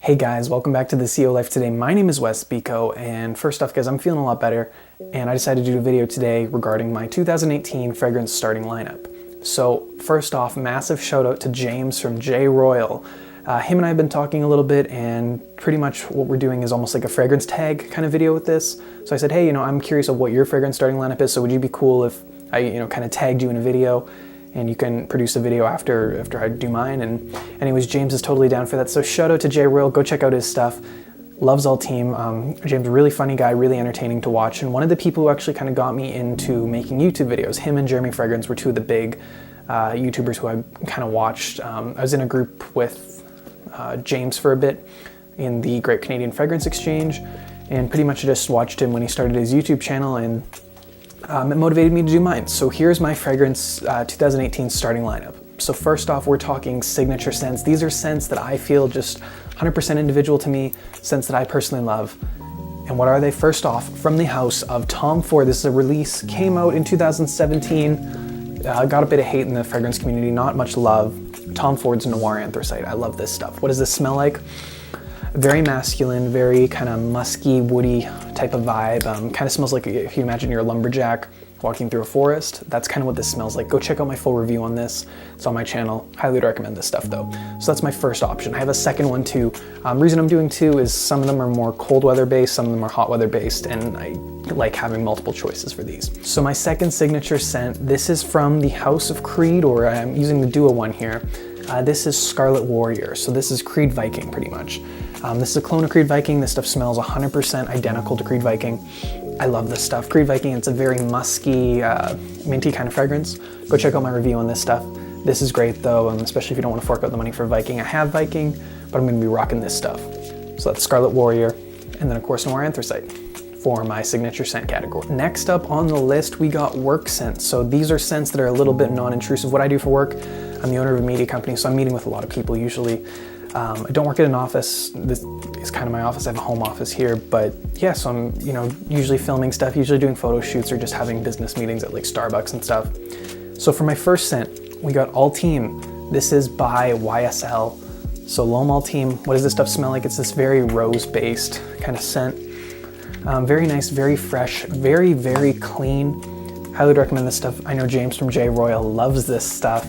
Hey guys, welcome back to the CEO Life today. My name is Wes Biko, and first off guys, I'm feeling a lot better, and I decided to do a video today regarding my 2018 fragrance starting lineup. So first off, massive shout out to James from J-Royl. Him and I have been talking a little bit, and pretty much what we're doing is almost like a fragrance tag kind of video with this. So I said, hey, I'm curious of what your fragrance starting lineup is, so would you be cool if I, kind of tagged you in a video? And you can produce a video after I do mine. And anyways, James is totally down for that. So shout out to J-Royl, go check out his stuff. Loves all team. James, really funny guy, really entertaining to watch. And one of the people who actually kind of got me into making YouTube videos, him and Jeremy Fragrance were two of the big YouTubers who I kind of watched. I was in a group with James for a bit in the Great Canadian Fragrance Exchange, and pretty much just watched him when he started his YouTube channel, and it motivated me to do mine. So here's my fragrance 2018 starting lineup. So first off, we're talking signature scents. These are scents that I feel just 100% individual to me, scents that I personally love. And what are they? First off, from the house of Tom Ford. This is a release, came out in 2017. Got a bit of hate in the fragrance community, not much love. Tom Ford's Noir Anthracite. I love this stuff. What does this smell like? Very masculine, very kind of musky, woody type of vibe. Kind of smells like if you imagine you're a lumberjack walking through a forest. That's kind of what this smells like. Go check out my full review on this. It's on my channel. Highly recommend this stuff though. So that's my first option. I have a second one too. Reason I'm doing two is some of them are more cold weather based, some of them are hot weather based, and I like having multiple choices for these. So my second signature scent, this is from the House of Creed, or I'm using the Duo one here. This is Scarlet Warrior. So this is Creed Viking pretty much. This is a clone of Creed Viking. This stuff smells 100% identical to Creed Viking. I love this stuff. Creed Viking, it's a very musky, minty kind of fragrance. Go check out my review on this stuff. This is great though, especially if you don't want to fork out the money for Viking. I have Viking, but I'm gonna be rocking this stuff. So that's Scarlet Warrior, and then of course Noir Anthracite for my signature scent category. Next up on the list, we got work scents. So these are scents that are a little bit non-intrusive. What I do for work, I'm the owner of a media company, so I'm meeting with a lot of people usually. I don't work at an office. This is kind of my office. I have a home office here, but yeah, so I'm, usually filming stuff, usually doing photo shoots or just having business meetings at like Starbucks and stuff. So for my first scent, we got All Team. This is by YSL. So L'Homme All Team, what does this stuff smell like? It's this very rose-based kind of scent. Very nice, very fresh, very, very clean. Highly recommend this stuff. I know James from J-Royl loves this stuff.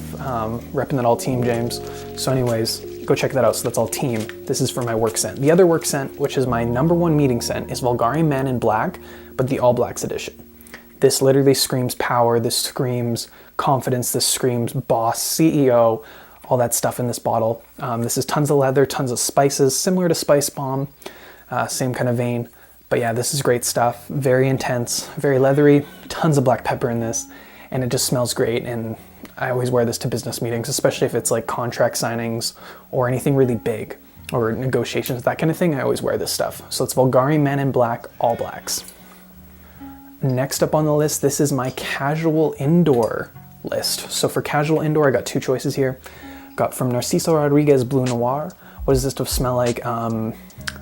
Repping that All Team, James. So anyways, go check that out. So that's All Team. This is for my work scent. The other work scent, which is my #1 meeting scent, is Vulgari Man in Black, but the All Blacks edition. This literally screams power. This screams confidence. This screams boss, CEO, all that stuff in this bottle. This is tons of leather, tons of spices, similar to Spice Bomb, same kind of vein. But yeah, this is great stuff. Very intense, very leathery, tons of black pepper in this, and it just smells great. And I always wear this to business meetings, especially if it's like contract signings or anything really big or negotiations, that kind of thing. I always wear this stuff. So it's Vulgari Man in Black, All Blacks. Next up on the list, this is my casual indoor list. So for casual indoor, I got two choices here. Got from Narciso Rodriguez Blue Noir. What does this stuff smell like?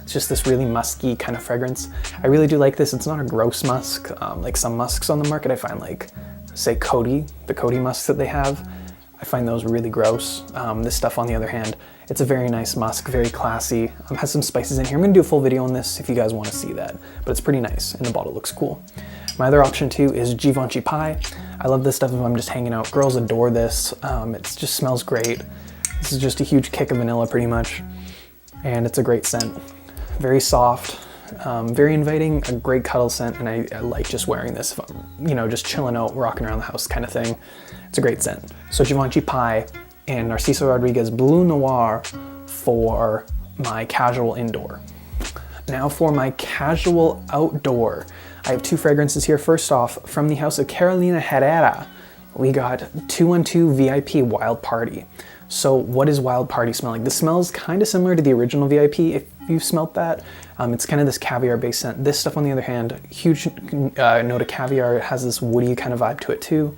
It's just this really musky kind of fragrance. I really do like this. It's not a gross musk, like some musks on the market. I find like, say the Coty musks that they have, I find those really gross. This stuff on the other hand, it's a very nice musk, very classy. Has some spices in here. I'm gonna do a full video on this if you guys wanna see that, but it's pretty nice and the bottle looks cool. My other option too is Givenchy Pie. I love this stuff if I'm just hanging out. Girls adore this. It just smells great. This is just a huge kick of vanilla pretty much, and it's a great scent. Very soft, very inviting, a great cuddle scent, and I like just wearing this if I'm, just chilling out, rocking around the house kind of thing. It's a great scent. So Givenchy Pie and Narciso Rodriguez Blue Noir for my casual indoor. Now for my casual outdoor, I have two fragrances here. First off, from the house of Carolina Herrera, we got 212 VIP Wild Party. So what does Wild Party smell like? This smells kind of similar to the original VIP, if you smelt that. It's kind of this caviar-based scent. This stuff, on the other hand, huge note of caviar. It has this woody kind of vibe to it too.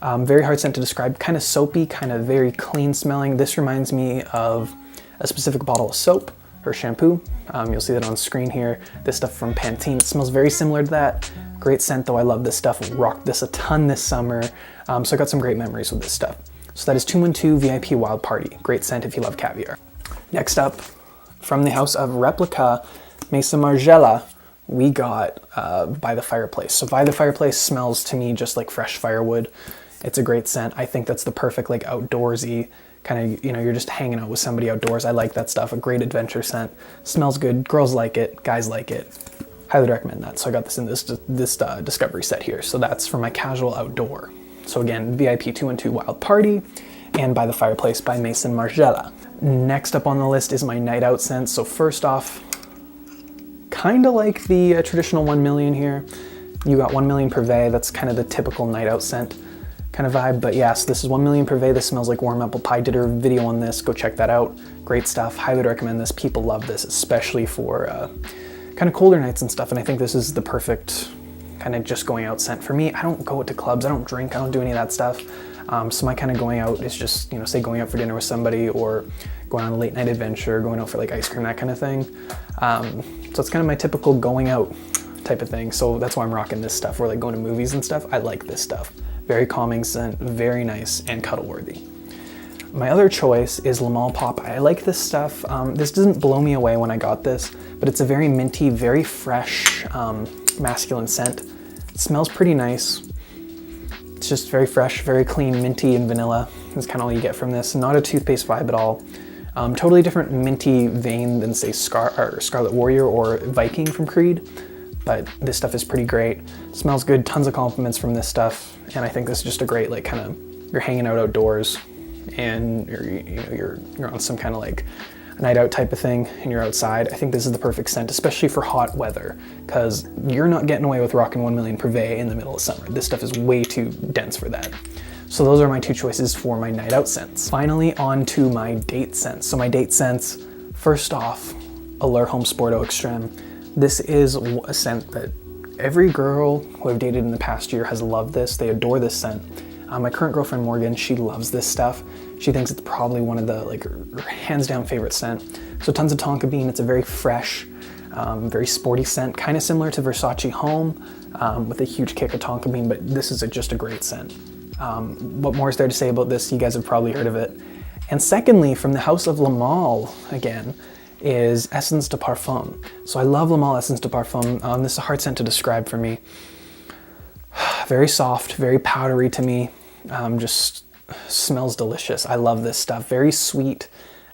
Very hard scent to describe. Kind of soapy, kind of very clean smelling. This reminds me of a specific bottle of soap or shampoo. You'll see that on screen here. This stuff from Pantene. It smells very similar to that. Great scent though. I love this stuff. Rocked this a ton this summer. So I got some great memories with this stuff. So that is 212 VIP Wild Party. Great scent if you love caviar. Next up, From the house of Replica, Mesa Margiela, we got By the Fireplace. So By the Fireplace smells to me just like fresh firewood. It's a great scent. I think that's the perfect like outdoorsy kind of, you know, you're just hanging out with somebody outdoors. I like that stuff. A great adventure scent. Smells good. Girls like it. Guys like it. Highly recommend that. So I got this in this discovery set here. So that's for my casual outdoor. So again, VIP 212 Wild Party and By the Fireplace by Mason Margiela. Next up on the list is my night out scent. So first off, kind of like the traditional 1 million here. You got 1 million Purvey. That's kind of the typical night out scent kind of vibe. But yes, this is 1 million Purvey. This smells like warm apple pie. Did a video on this. Go check that out. Great stuff. Highly recommend this. People love this, especially for kind of colder nights and stuff. And I think this is the perfect kind of just going out scent for me. I don't go to clubs. I don't drink. I don't do any of that stuff. So my kind of going out is just, you know, say going out for dinner with somebody or going on a late night adventure, going out for like ice cream, that kind of thing. So it's kind of my typical going out type of thing. So that's why I'm rocking this stuff. Or like going to movies and stuff. I like this stuff. Very calming scent, very nice and cuddle worthy. My other choice is Le Male Pop. I like this stuff. This doesn't blow me away when I got this, but it's a very minty, very fresh, masculine scent. It smells pretty nice. It's just very fresh, very clean, minty and vanilla. That's kind of all you get from this. Not a toothpaste vibe at all. Totally different minty vein than say Scarlet Warrior or Viking from Creed, but this stuff is pretty great. Smells good, tons of compliments from this stuff, and I think this is just a great like kind of, you're hanging out outdoors and you're on some kind of like a night out type of thing and you're outside. I think this is the perfect scent, especially for hot weather, because you're not getting away with rocking 1 million Purvey in the middle of summer. This stuff is way too dense for that. So those are my two choices for my night out scents. Finally, on to my date scents. So my date scents, first off, Allure Homme Sport Eau Extreme. This is a scent that every girl who I've dated in the past year has loved this. They adore this scent. My current girlfriend Morgan, she loves this stuff. She thinks it's probably one of the like her hands down favorite scent. So tons of tonka bean. It's a very fresh, very sporty scent, kind of similar to Versace Home, with a huge kick of tonka bean, but this is just a great scent. What more is there to say about this? You guys have probably heard of it. And secondly, from the house of Le Male again, is Essence de Parfum. So I love Le Male Essence de Parfum. This is a hard scent to describe for me. Very soft, very powdery to me. Just smells delicious. I love this stuff. Very sweet,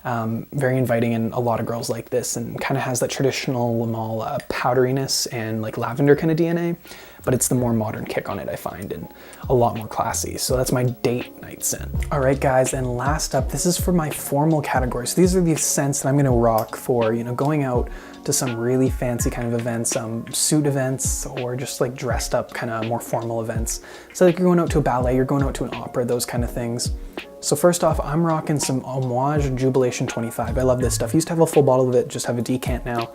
very inviting, and a lot of girls like this, and kind of has that traditional Le Male powderiness and like lavender kind of DNA, but it's the more modern kick on it, I find, and a lot more classy. So that's my date night scent. All right, guys, and last up, this is for my formal category. So these are the scents that I'm gonna rock for, you know, going out to some really fancy kind of events, suit events, or just like dressed up kind of more formal events. So like you're going out to a ballet, you're going out to an opera, those kind of things. So first off, I'm rocking some Homage Jubilation 25. I love this stuff. Used to have a full bottle of it, just have a decant now.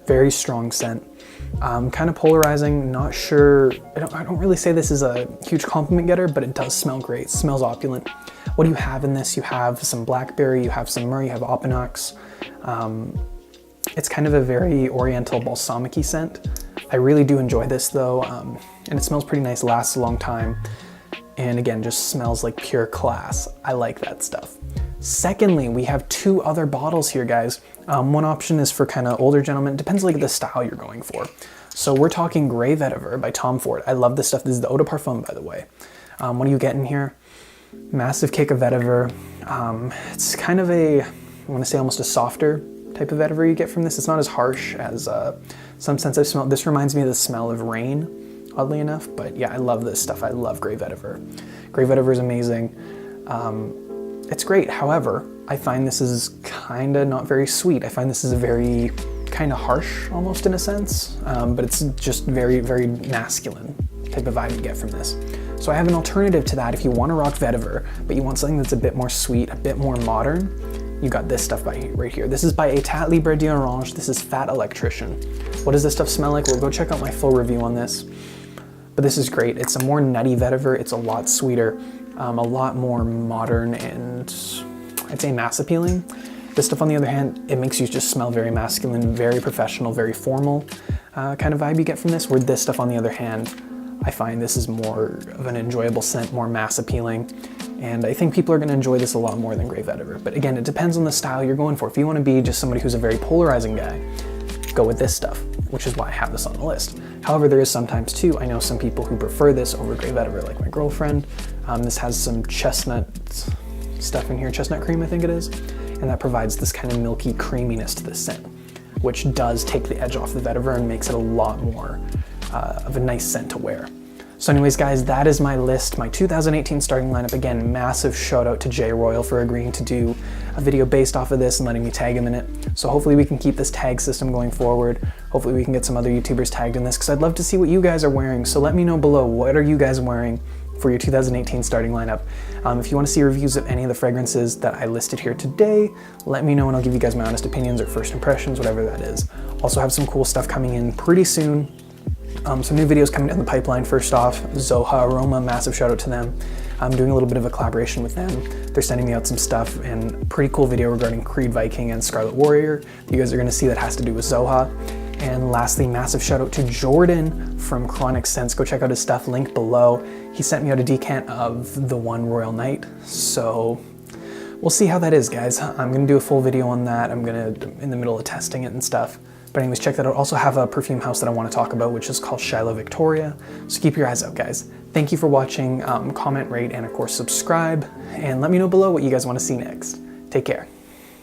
Very strong scent. Kind of polarizing, not sure, I don't really say this is a huge compliment getter, but it does smell great. It smells opulent. What do you have in this? You have some blackberry, you have some myrrh, you have opinox. It's kind of a very oriental balsamic-y scent. I really do enjoy this though, and it smells pretty nice, lasts a long time. And again, just smells like pure class. I like that stuff. Secondly, we have two other bottles here, guys. One option is for kind of older gentlemen. It depends like the style you're going for. So we're talking Grey Vetiver by Tom Ford. I love this stuff. This is the Eau de Parfum, by the way. What do you get in here? Massive kick of vetiver. It's kind of a, I want to say almost a softer type of vetiver you get from this. It's not as harsh as some scents I've smelled. This reminds me of the smell of rain, oddly enough. But yeah, I love this stuff. I love Grey Vetiver. Grey Vetiver is amazing. It's great. However, I find this is kind of not very sweet. I find this is a very kind of harsh almost in a sense, but it's just very, very masculine type of vibe you get from this. So I have an alternative to that. If you want to rock vetiver, but you want something that's a bit more sweet, a bit more modern, you got this stuff right here. This is by Etat Libre d'Orange. This is Fat Electrician. What does this stuff smell like? Well, go check out my full review on this. But this is great. It's a more nutty vetiver. It's a lot sweeter, a lot more modern, and I'd say mass appealing. This stuff, on the other hand, it makes you just smell very masculine, very professional, very formal kind of vibe you get from this, where this stuff, on the other hand, I find this is more of an enjoyable scent, more mass appealing. And I think people are going to enjoy this a lot more than Grey Vetiver. But again, it depends on the style you're going for. If you want to be just somebody who's a very polarizing guy, go with this stuff, which is why I have this on the list. However, there is sometimes too, I know some people who prefer this over Grey Vetiver, like my girlfriend. This has some chestnut stuff in here, chestnut cream I think it is, and that provides this kind of milky creaminess to this scent, which does take the edge off the vetiver and makes it a lot more of a nice scent to wear. So anyways guys, that is my list, my 2018 starting lineup. Again, massive shout out to J-Royl for agreeing to do a video based off of this and letting me tag him in it. So hopefully we can keep this tag system going forward. Hopefully we can get some other YouTubers tagged in this, because I'd love to see what you guys are wearing. So let me know below, what are you guys wearing for your 2018 starting lineup? If you want to see reviews of any of the fragrances that I listed here today, let me know and I'll give you guys my honest opinions or first impressions, whatever that is. Also have some cool stuff coming in pretty soon. Some new videos coming down the pipeline. First off, Zoha Aroma, massive shout out to them. I'm doing a little bit of a collaboration with them. They're sending me out some stuff, and pretty cool video regarding Creed Viking and Scarlet Warrior. You guys are gonna see that has to do with Zoha. And lastly, massive shout out to Jordan from Chronic Scents. Go check out his stuff, link below. He sent me out a decant of the one Royal Night. So we'll see how that is, guys. I'm gonna do a full video on that. I'm in the middle of testing it and stuff. But anyways, check that out. Also have a perfume house that I want to talk about, which is called Shiloh Victoria. So keep your eyes out, guys. Thank you for watching. Comment, rate, and of course subscribe. And let me know below what you guys want to see next. Take care.